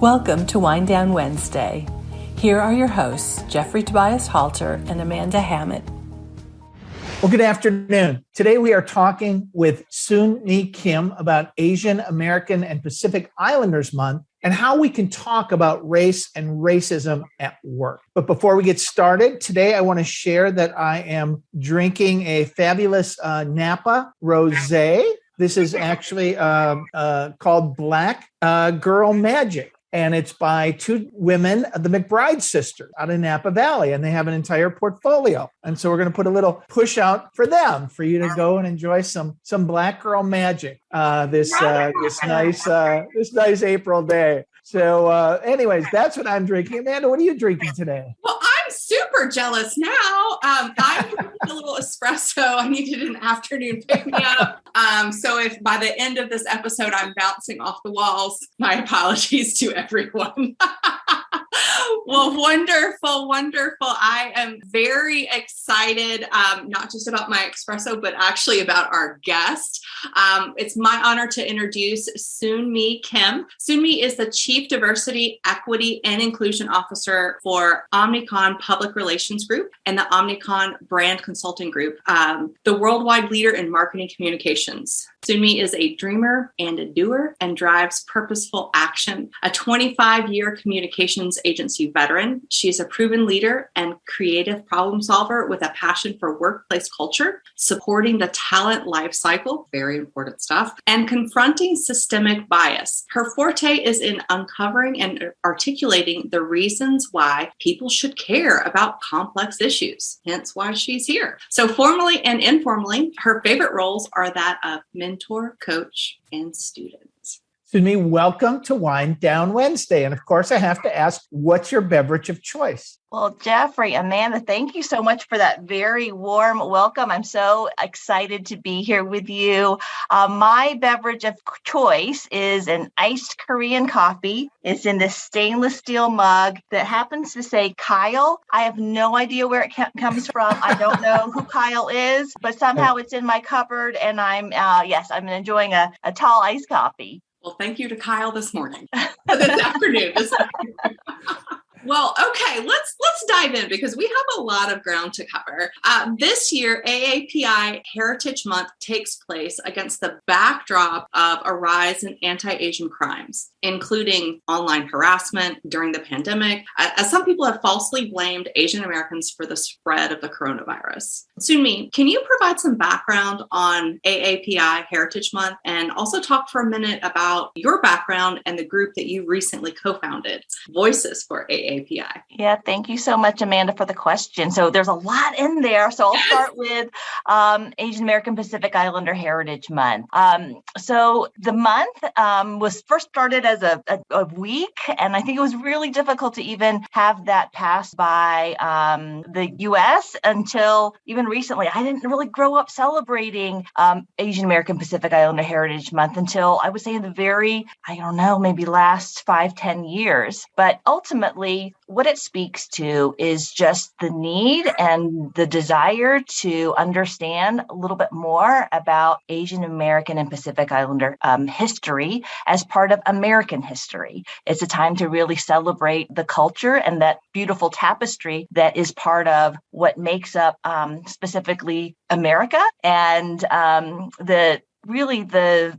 Welcome to Wind Down Wednesday. Here are your hosts, Jeffrey Tobias Halter and Amanda Hammett. Well, good afternoon. Today we are talking with Mee Kim about Asian American and Pacific Islanders Month and how we can talk about race and racism at work. But before we get started, today I want to share that I am drinking a fabulous Napa Rosé. This is actually called Black Girl Magic. And it's by two women, the McBride sisters out in Napa Valley, and they have an entire portfolio. And so we're going to put a little push out for them, for you to go and enjoy some Black Girl Magic this nice April day. So anyways, that's what I'm drinking. Amanda, what are you drinking today? Well, I'm super jealous now. I'm drinking a little espresso. I needed an afternoon pick-me-up. So if by the end of this episode I'm bouncing off the walls, my apologies to everyone. Well, wonderful. I am very excited, not just about my espresso, but actually about our guest. It's my honor to introduce Mee Kim. Mee is the Chief Diversity, Equity, and Inclusion Officer for Omnicom Public Relations Group and the Omnicom Brand Consulting Group, the worldwide leader in marketing communications. Mee is a dreamer and a doer and drives purposeful action. A 25-year communications agency veteran, she's a proven leader and creative problem solver with a passion for workplace culture, supporting the talent life cycle, very important stuff, and confronting systemic bias. Her forte is in uncovering and articulating the reasons why people should care about complex issues, hence why she's here. So formally and informally, her favorite roles are that of mentor, coach, and student. Mee, welcome to Wind Down Wednesday. And of course, I have to ask, what's your beverage of choice? Well, Jeffrey, Amanda, thank you so much for that very warm welcome. I'm so excited to be here with you. My beverage of choice is an iced Korean coffee. It's in this stainless steel mug that happens to say Kyle. I have no idea where it comes from. I don't know who Kyle is, but somehow it's in my cupboard, and I'm enjoying a tall iced coffee. Well, thank you to Kyle this afternoon. Well, okay, let's dive in because we have a lot of ground to cover. This year, AAPI Heritage Month takes place against the backdrop of a rise in anti-Asian crimes, including online harassment during the pandemic, as some people have falsely blamed Asian Americans for the spread of the coronavirus. Mee, can you provide some background on AAPI Heritage Month and also talk for a minute about your background and the group that you recently co-founded, Voices for AAPI? Yeah, thank you so much, Amanda, for the question. So there's a lot in there. So I'll start with Asian American Pacific Islander Heritage Month. So the month was first started as a week, and I think it was really difficult to even have that passed by the U.S. until even recently. I didn't really grow up celebrating Asian American Pacific Islander Heritage Month until I would say in the very, maybe last 5-10 years. But ultimately, what it speaks to is just the need and the desire to understand a little bit more about Asian American and Pacific Islander history as part of American history. It's a time to really celebrate the culture and that beautiful tapestry that is part of what makes up specifically America and the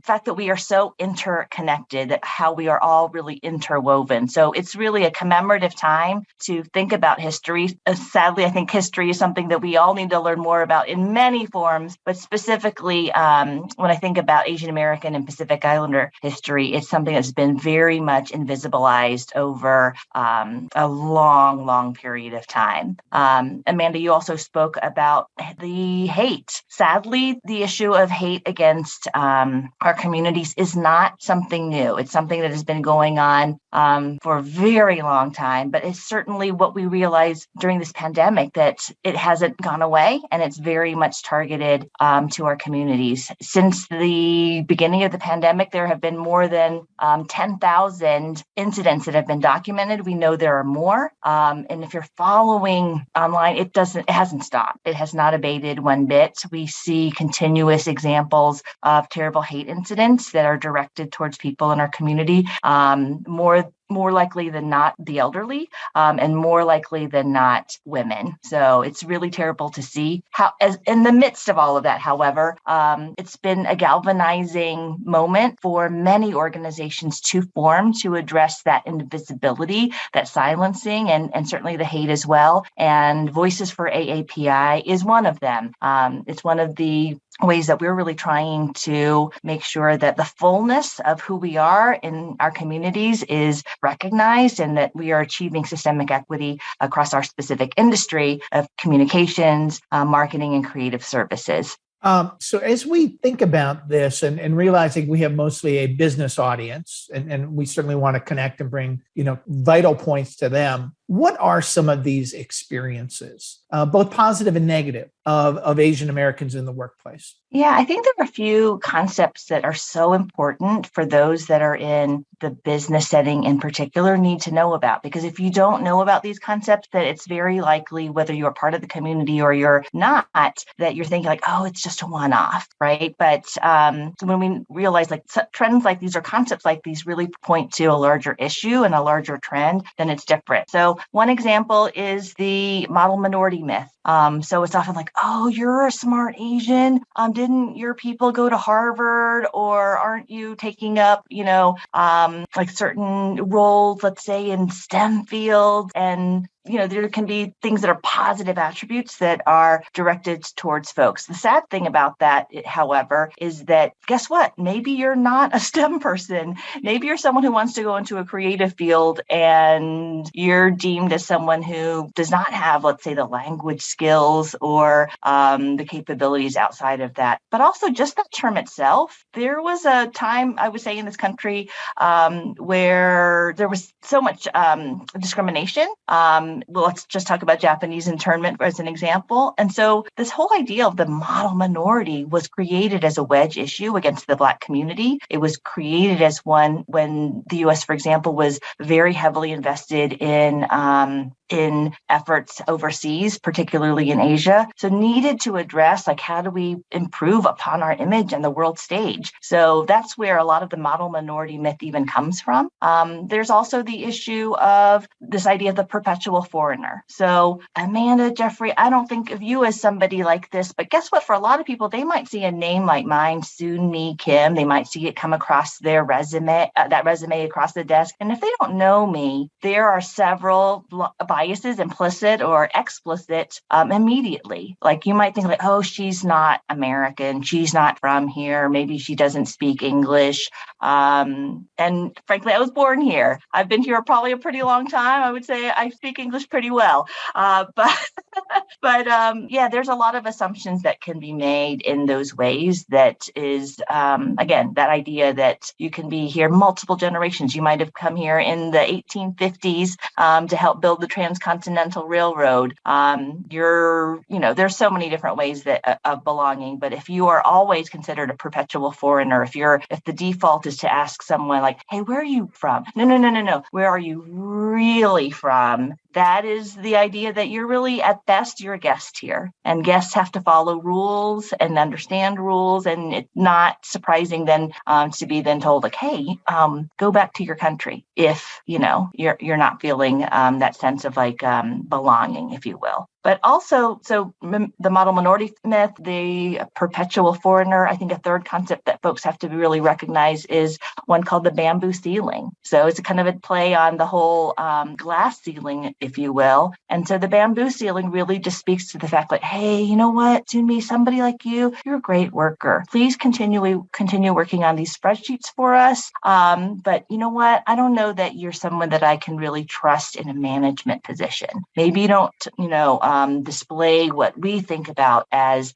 fact that we are so interconnected, how we are all really interwoven. So it's really a commemorative time to think about history. Sadly, I think history is something that we all need to learn more about in many forms, but specifically when I think about Asian American and Pacific Islander history, it's something that's been very much invisibilized over a long, long period of time. Amanda, you also spoke about the hate. Sadly, the issue of hate against our communities is not something new. It's something that has been going on for a very long time, but it's certainly what we realized during this pandemic, that it hasn't gone away and it's very much targeted to our communities. Since the beginning of the pandemic, there have been more than 10,000 incidents that have been documented. We know there are more. And if you're following online, it hasn't stopped. It has not abated one bit. We see continuous examples of terrible hate incidents that are directed towards people in our community. More more likely than not the elderly, and more likely than not women. So it's really terrible to see how, as in the midst of all of that, however, it's been a galvanizing moment for many organizations to form to address that invisibility, that silencing, and certainly the hate as well. And Voices for AAPI is one of them. It's one of the ways that we're really trying to make sure that the fullness of who we are in our communities is recognized and that we are achieving systemic equity across our specific industry of communications, marketing, and creative services. So as we think about this and realizing we have mostly a business audience and we certainly want to connect and bring, vital points to them, what are some of these experiences, both positive and negative, of Asian Americans in the workplace? Yeah, I think there are a few concepts that are so important for those that are in the business setting in particular need to know about. Because if you don't know about these concepts, that it's very likely, whether you're part of the community or you're not, that you're thinking like, oh, it's just a one-off, right? But when we realize like trends like these or concepts like these really point to a larger issue and a larger trend, then it's different. So one example is the model minority myth. So it's often like, oh, you're a smart Asian. Didn't your people go to Harvard, or aren't you taking up, like certain roles, let's say in STEM fields? And there can be things that are positive attributes that are directed towards folks. The sad thing about that, however, is that guess what? Maybe you're not a STEM person. Maybe you're someone who wants to go into a creative field and you're deemed as someone who does not have, let's say, the language skills or the capabilities outside of that. But also just that term itself, there was a time, I would say, in this country where there was so much discrimination. Well, let's just talk about Japanese internment as an example. And so this whole idea of the model minority was created as a wedge issue against the Black community. It was created as one when the U.S., for example, was very heavily invested in efforts overseas, particularly in Asia. So needed to address, like, how do we improve upon our image on the world stage? So that's where a lot of the model minority myth even comes from. There's also the issue of this idea of the perpetual foreigner. So Amanda, Jeffrey, I don't think of you as somebody like this, but guess what? For a lot of people, they might see a name like mine, Soon Mee Kim. They might see it come across their resume, that resume across the desk. And if they don't know me, there are several biases, implicit or explicit, immediately. Like you might think like, oh, she's not American. She's not from here. Maybe she doesn't speak English. And frankly, I was born here. I've been here probably a pretty long time. I would say I speak English pretty well. But there's a lot of assumptions that can be made in those ways. That is, again, that idea that you can be here multiple generations. You might have come here in the 1850s to help build the Transcontinental Railroad. There's so many different ways of belonging. But if you are always considered a perpetual foreigner, if the default is to ask someone like, hey, where are you from? No. Where are you really from? That is the idea that you're really, at best, you're a guest here. And guests have to follow rules and understand rules. And it's not surprising then to be then told like, hey, go back to your country if, you're not feeling that sense of like belonging, if you will. But also, so the model minority myth, the perpetual foreigner, I think a third concept that folks have to really recognize is one called the bamboo ceiling. So it's a kind of a play on the whole glass ceiling, if you will. And so the bamboo ceiling really just speaks to the fact that, hey, you know what, Junmi, somebody like you're a great worker. Please continue working on these spreadsheets for us. But you know what, I don't know that you're someone that I can really trust in a management position. Maybe you don't, display what we think about as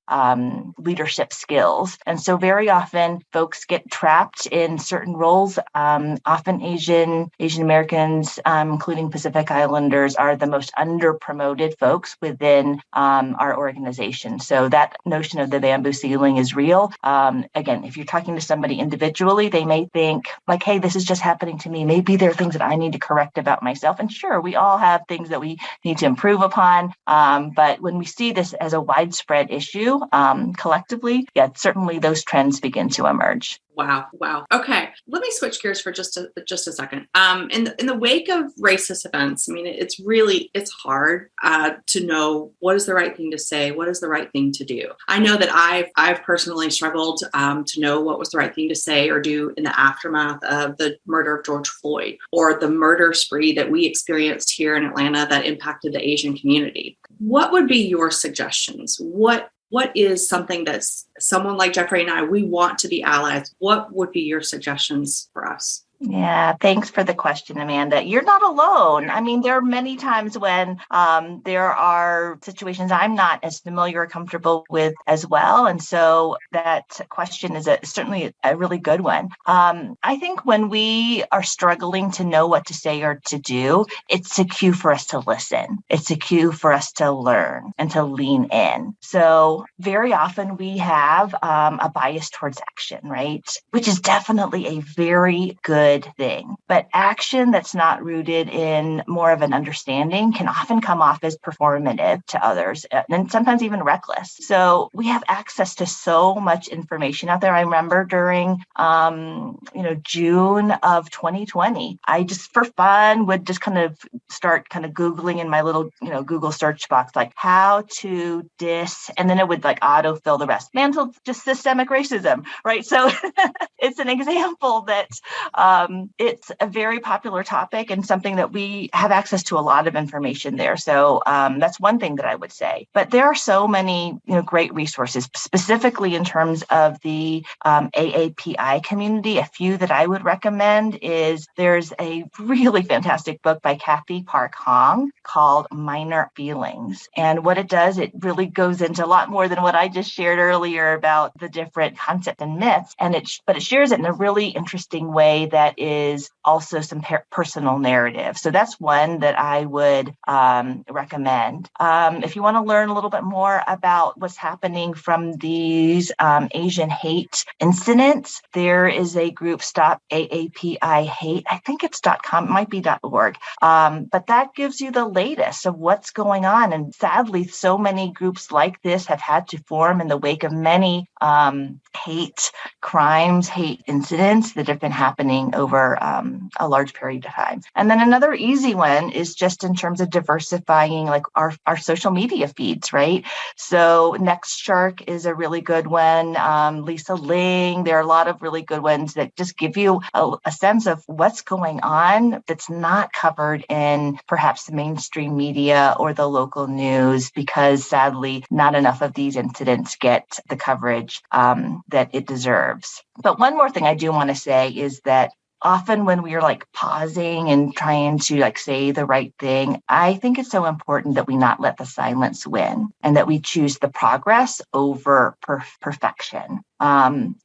leadership skills. And so very often folks get trapped in certain roles. Often Asian Americans, including Pacific Islanders, are the most under-promoted folks within our organization. So that notion of the bamboo ceiling is real. Again, if you're talking to somebody individually, they may think like, hey, this is just happening to me. Maybe there are things that I need to correct about myself. And sure, we all have things that we need to improve upon. But when we see this as a widespread issue collectively, certainly those trends begin to emerge. Wow. Okay, let me switch gears for just a second. In the wake of racist events, I mean, it's hard to know what is the right thing to say, what is the right thing to do. I know that I've personally struggled to know what was the right thing to say or do in the aftermath of the murder of George Floyd or the murder spree that we experienced here in Atlanta that impacted the Asian community. What would be your suggestions? What is something that's someone like Jeffrey and I, we want to be allies? What would be your suggestions for us? Yeah, thanks for the question, Amanda. You're not alone. I mean, there are many times when there are situations I'm not as familiar or comfortable with as well. And so that question is certainly a really good one. I think when we are struggling to know what to say or to do, it's a cue for us to listen. It's a cue for us to learn and to lean in. So very often we have a bias towards action, right? Which is definitely a very good thing. But action that's not rooted in more of an understanding can often come off as performative to others and sometimes even reckless. So we have access to so much information out there. I remember during, June of 2020, I just for fun would just start Googling in my little, Google search box, like how to and then it would autofill the rest. Mantle just systemic racism, right? So it's an example that it's a very popular topic and something that we have access to a lot of information there. So that's one thing that I would say. But there are so many, great resources, specifically in terms of the AAPI community. A few that I would recommend is there's a really fantastic book by Kathy Park Hong called Minor Feelings. And what it does, it really goes into a lot more than what I just shared earlier about the different concepts and myths. But it shares it in a really interesting way that is also some personal narrative. So that's one that I would recommend. If you want to learn a little bit more about what's happening from these Asian hate incidents, there is a group, Stop AAPI Hate. I think it's .com, it might be .org. But that gives you the latest of what's going on. And sadly, so many groups like this have had to form in the wake of many hate crimes, hate incidents that have been happening over a large period of time. And then another easy one is just in terms of diversifying our social media feeds, right? So Next Shark is a really good one. Lisa Ling, there are a lot of really good ones that just give you a sense of what's going on that's not covered in perhaps the mainstream media or the local news, because sadly, not enough of these incidents get the coverage that it deserves. But one more thing I do want to say is that often when we are pausing and trying to say the right thing, I think it's so important that we not let the silence win and that we choose the progress over perfection.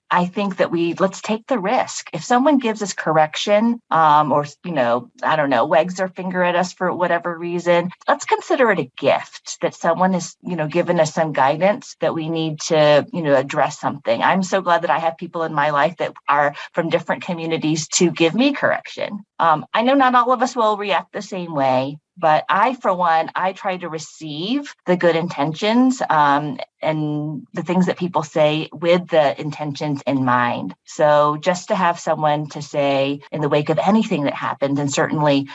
I think that let's take the risk. If someone gives us correction, or, wags their finger at us for whatever reason, let's consider it a gift that someone has, given us some guidance that we need to, address something. I'm so glad that I have people in my life that are from different communities to give me correction. I know not all of us will react the same way, but I try to receive the good intentions and the things that people say with the intentions in mind. So just to have someone to say in the wake of anything that happened, and certainly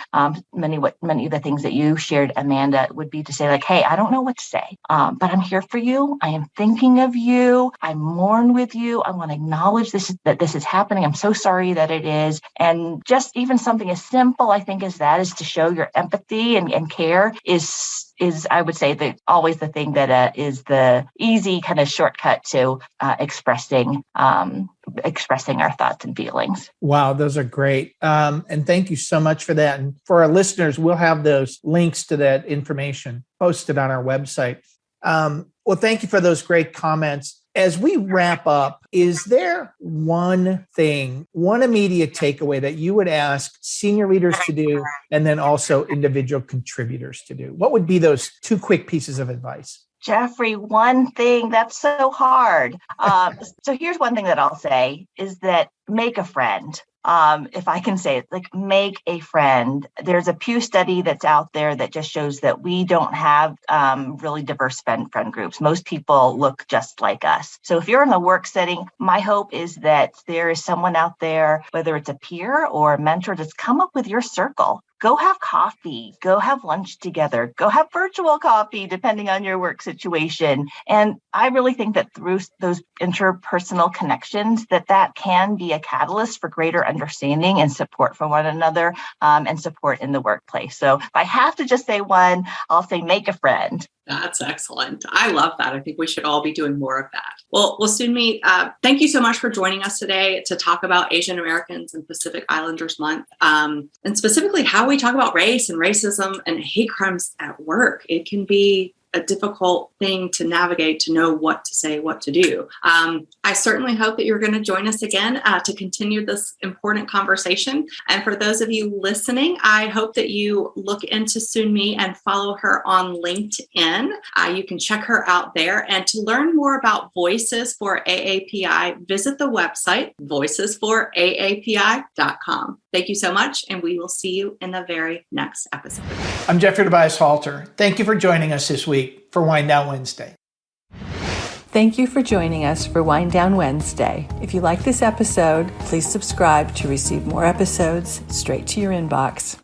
many of the things that you shared, Amanda, would be to say hey, I don't know what to say, but I'm here for you. I am thinking of you. I mourn with you. I want to acknowledge that this is happening. I'm so sorry that it is. And just even something as simple, I think, as that is to show your empathy and care is I would say always the thing that is the easy kind of shortcut to expressing our thoughts and feelings. Wow, those are great. And thank you so much for that. And for our listeners, we'll have those links to that information posted on our website. Well, thank you for those great comments. As we wrap up, is there one immediate takeaway that you would ask senior leaders to do and then also individual contributors to do? What would be those two quick pieces of advice? Jeffrey, one thing that's so hard. So here's one thing that I'll say is that make a friend. If I can say it, like make a friend. There's a Pew study that's out there that just shows that we don't have really diverse friend groups. Most people look just like us. So if you're in a work setting, my hope is that there is someone out there, whether it's a peer or a mentor, that's come up with your circle. Go have coffee, go have lunch together, go have virtual coffee, depending on your work situation. And I really think that through those interpersonal connections, that can be a catalyst for greater understanding and support for one another, and support in the workplace. So if I have to just say one, I'll say make a friend. That's excellent. I love that. I think we should all be doing more of that. Well, soon meet. Thank you so much for joining us today to talk about Asian Americans and Pacific Islanders Month, and specifically how we talk about race and racism and hate crimes at work. It can be a difficult thing to navigate, to know what to say, what to do. I certainly hope that you're going to join us again to continue this important conversation. And for those of you listening, I hope that you look into Soon Mi and follow her on LinkedIn. You can check her out there. And to learn more about Voices for AAPI, visit the website, voicesforaapi.com. Thank you so much, and we will see you in the very next episode. I'm Jeffrey Tobias Halter. Thank you for joining us this week for Wind Down Wednesday. Thank you for joining us for Wind Down Wednesday. If you like this episode, please subscribe to receive more episodes straight to your inbox.